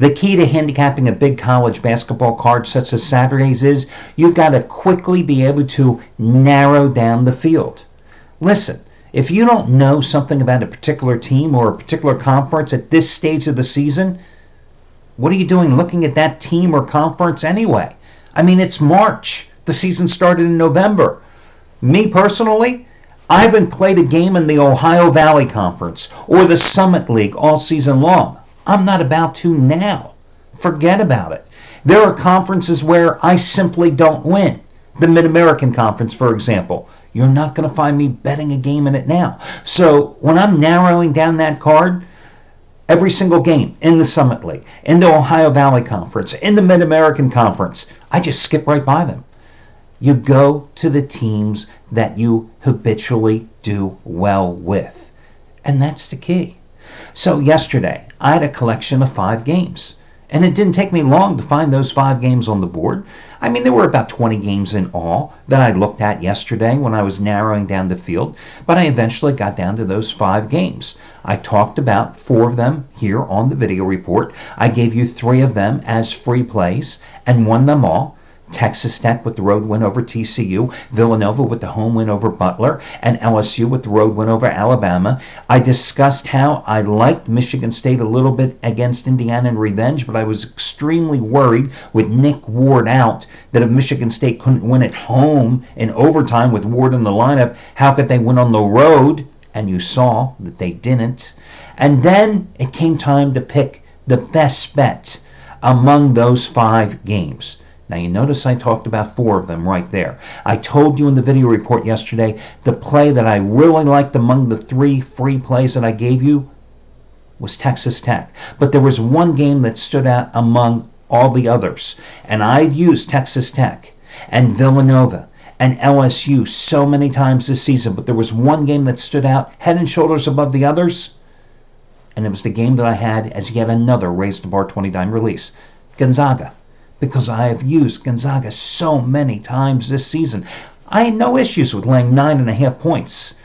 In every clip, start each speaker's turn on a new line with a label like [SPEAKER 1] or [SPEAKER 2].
[SPEAKER 1] The key to handicapping a big college basketball card such as Saturday's is you've got to quickly be able to narrow down the field. Listen, if you don't know something about a particular team or a particular conference at this stage of the season, what are you doing looking at that team or conference anyway? I mean, it's March. The season started in November. Me personally, I haven't played a game in the Ohio Valley Conference or the Summit League all season long. I'm not about to now. Forget about it. There are conferences where I simply don't win. The Mid-American Conference, for example. You're not going to find me betting a game in it now. So when I'm narrowing down that card, every single game in the Summit League, in the Ohio Valley Conference, in the Mid-American Conference, I just skip right by them. You go to the teams that you habitually do well with. And that's the key. So yesterday, I had a collection of 5 games. And it didn't take me long to find those 5 games on the board. I mean, there were about 20 games in all that I looked at yesterday when I was narrowing down the field. But I eventually got down to those 5 games. I talked about 4 of them here on the video report. I gave you 3 of them as free plays and won them all. Texas Tech with the road win over TCU, Villanova with the home win over Butler, and LSU with the road win over Alabama. I discussed how I liked Michigan State a little bit against Indiana in revenge, but I was extremely worried with Nick Ward out that if Michigan State couldn't win at home in overtime with Ward in the lineup, how could they win on the road? And you saw that they didn't. And then it came time to pick the best bet among those 5 games. Now you notice I talked about 4 of them right there. I told you in the video report yesterday the play that I really liked among the 3 free plays that I gave you was Texas Tech. But there was one game that stood out among all the others. And I'd used Texas Tech and Villanova and LSU so many times this season. But there was one game that stood out head and shoulders above the others. And it was the game that I had as yet another Raise the Bar 20-dime release. Gonzaga. Because I have used Gonzaga so many times this season. I had no issues with laying 9.5 points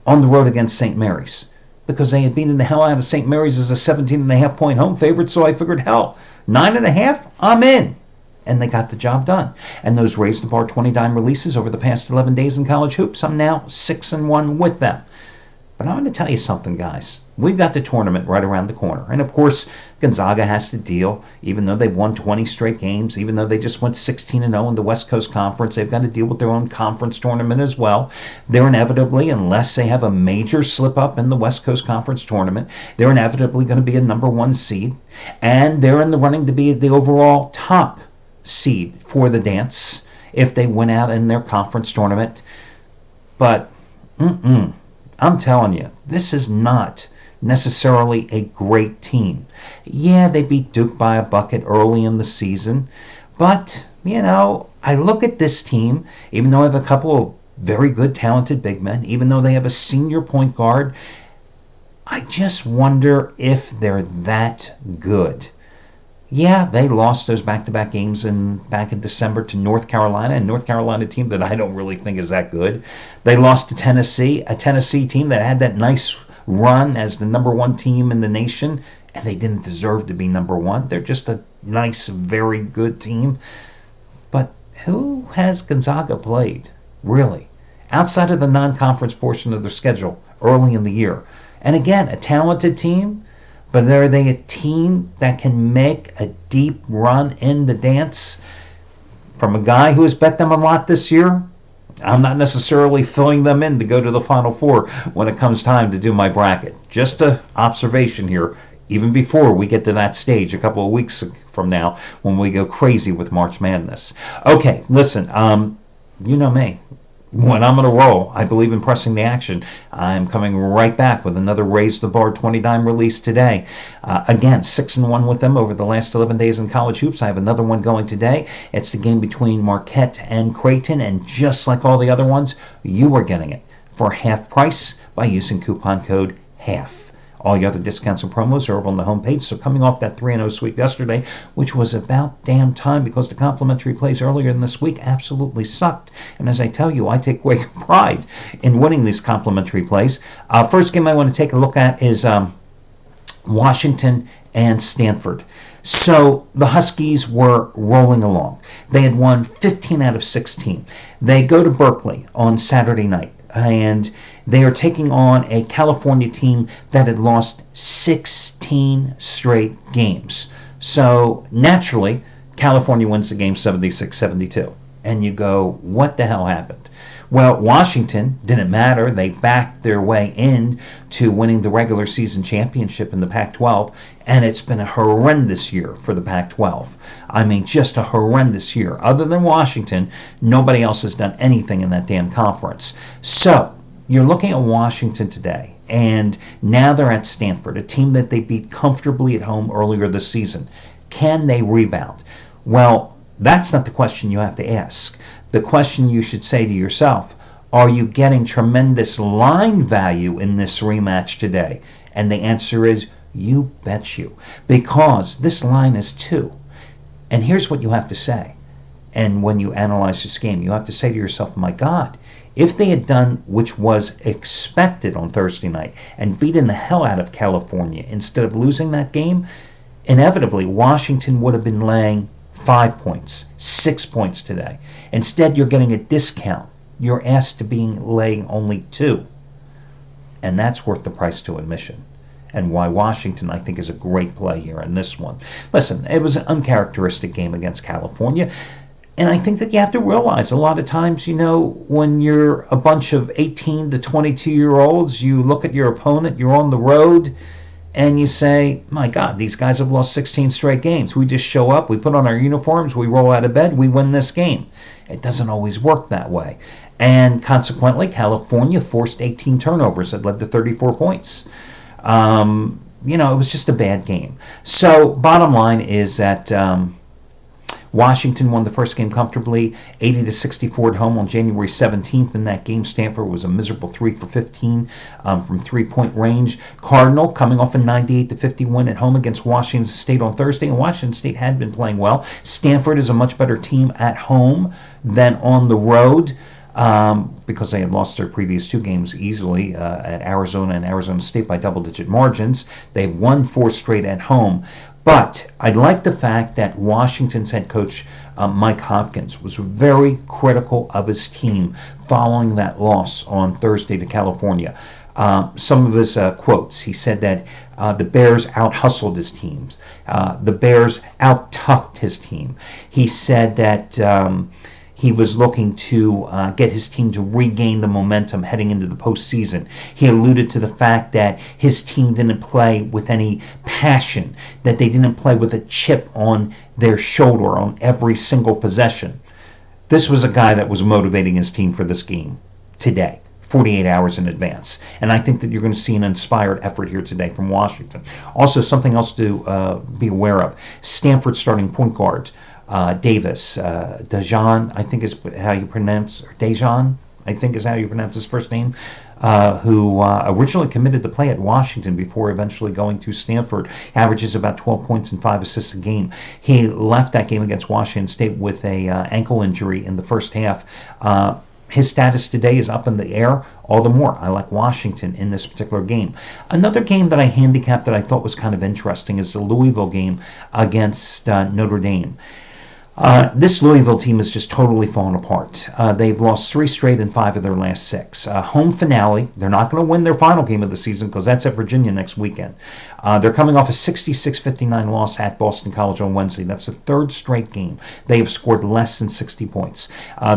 [SPEAKER 1] on the road against St. Mary's. Because they had beaten the hell out of St. Mary's as a 17.5 point home favorite, so I figured, hell, 9.5, I'm in. And they got the job done. And those Raise the Bar 20-dime releases over the past 11 days in college hoops, I'm now 6-1 with them. But I'm going to tell you something, guys. We've got the tournament right around the corner. And, of course, Gonzaga has to deal, even though they've won 20 straight games, even though they just went 16-0 in the West Coast Conference, they've got to deal with their own conference tournament as well. They're inevitably, unless they have a major slip-up in the West Coast Conference tournament, they're inevitably going to be a number 1 seed. And they're in the running to be the overall top seed for the dance if they win out in their conference tournament. But, I'm telling you, this is not necessarily a great team. Yeah, they beat Duke by a bucket early in the season, but, you know, I look at this team, even though I have a couple of very good, talented big men, even though they have a senior point guard, I just wonder if they're that good. Yeah, they lost those back-to-back games back in December to North Carolina, and North Carolina team that I don't really think is that good. They lost to Tennessee, a Tennessee team that had that nice run as the number 1 team in the nation, and they didn't deserve to be number 1. They're just a nice, very good team. But who has Gonzaga played, really, outside of the non-conference portion of their schedule early in the year? And again, a talented team. But are they a team that can make a deep run in the dance? From a guy who has bet them a lot this year, I'm not necessarily filling them in to go to the Final Four when it comes time to do my bracket. Just an observation here, even before we get to that stage a couple of weeks from now when we go crazy with March Madness. Okay, listen, you know me. When I'm on a roll, I believe in pressing the action. I'm coming right back with another Raise the Bar 20-dime release today. Again, 6-1 with them over the last 11 days in college hoops. I have another one going today. It's the game between Marquette and Creighton, and just like all the other ones, you are getting it for half price by using coupon code HALF. All your other discounts and promos are over on the homepage. So coming off that 3-0 sweep yesterday, which was about damn time because the complimentary plays earlier in this week absolutely sucked. And as I tell you, I take great pride in winning these complimentary plays. First game I want to take a look at is Washington and Stanford. So the Huskies were rolling along. They had won 15 out of 16. They go to Berkeley on Saturday night, and they are taking on a California team that had lost 16 straight games. So naturally, California wins the game 76-72. And you go, what the hell happened? Well, Washington, didn't matter. They backed their way in to winning the regular season championship in the Pac-12, and it's been a horrendous year for the Pac-12. I mean, just a horrendous year. Other than Washington, nobody else has done anything in that damn conference. So, you're looking at Washington today, and now they're at Stanford, a team that they beat comfortably at home earlier this season. Can they rebound? Well, that's not the question you have to ask. The question you should say to yourself, are you getting tremendous line value in this rematch today? And the answer is, you bet you. Because this line is 2. And here's what you have to say. And when you analyze this game, you have to say to yourself, my God, if they had done which was expected on Thursday night and beaten the hell out of California instead of losing that game, inevitably Washington would have been laying 5 points, 6 points today. Instead, you're getting a discount. You're asked to be laying only 2. And that's worth the price to admission. And why Washington, I think, is a great play here in this one. Listen, it was an uncharacteristic game against California. And I think that you have to realize a lot of times, when you're a bunch of 18 to 22-year-olds, you look at your opponent, you're on the road, and you say, my God, these guys have lost 16 straight games. We just show up, we put on our uniforms, we roll out of bed, we win this game. It doesn't always work that way. And consequently, California forced 18 turnovers that led to 34 points. It was just a bad game. So bottom line is that Washington won the first game comfortably, 80-64 at home on January 17th. In that game, Stanford was a miserable 3 for 15 from three-point range. Cardinal coming off a 98-50 win at home against Washington State on Thursday, and Washington State had been playing well. Stanford is a much better team at home than on the road because they had lost their previous 2 games easily at Arizona and Arizona State by double-digit margins. They've won 4 straight at home. But I like the fact that Washington's head coach, Mike Hopkins, was very critical of his team following that loss on Thursday to California. Some of his quotes, he said that the Bears out-hustled his teams. The Bears out-toughed his team. He said that he was looking to get his team to regain the momentum heading into the postseason. He alluded to the fact that his team didn't play with any passion, that they didn't play with a chip on their shoulder on every single possession. This was a guy that was motivating his team for this game today, 48 hours in advance. And I think that you're going to see an inspired effort here today from Washington. Also, something else to be aware of. Stanford starting point guard Davis, Dejan, I think is how you pronounce, or Dejan, I think is how you pronounce his first name, who originally committed to play at Washington before eventually going to Stanford, averages about 12 points and 5 assists a game. He left that game against Washington State with a ankle injury in the first half. His status today is up in the air. All the more, I like Washington in this particular game. Another game that I handicapped that I thought was kind of interesting is the Louisville game against Notre Dame. This Louisville team is just totally fallen apart. They've lost 3 straight in 5 of their last 6. Home finale. They're not going to win their final game of the season because that's at Virginia next weekend. They're coming off a 66-59 loss at Boston College on Wednesday. That's the 3rd straight game. They have scored less than 60 points.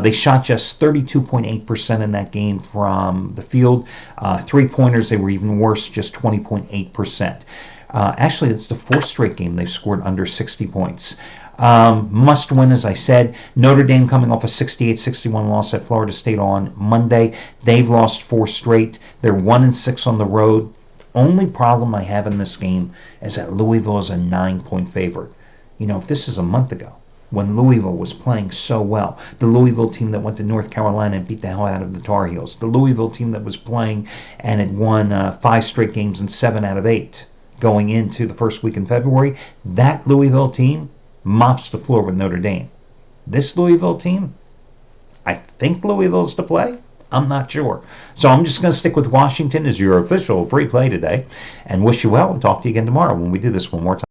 [SPEAKER 1] They shot just 32.8% in that game from the field. 3-pointers, they were even worse, just 20.8%. Actually, it's the 4th straight game they've scored under 60 points. Must win, as I said. Notre Dame coming off a 68-61 loss at Florida State on Monday. They've lost 4 straight. They're 1-6 on the road. Only problem I have in this game is that Louisville is a 9-point favorite. If this is a month ago, when Louisville was playing so well, the Louisville team that went to North Carolina and beat the hell out of the Tar Heels, the Louisville team that was playing and had won 5 straight games and 7 out of 8 going into the first week in February, that Louisville team mops the floor with Notre Dame. This Louisville team, I think Louisville's to play. I'm not sure. So I'm just going to stick with Washington as your official free play today and wish you well and talk to you again tomorrow when we do this one more time.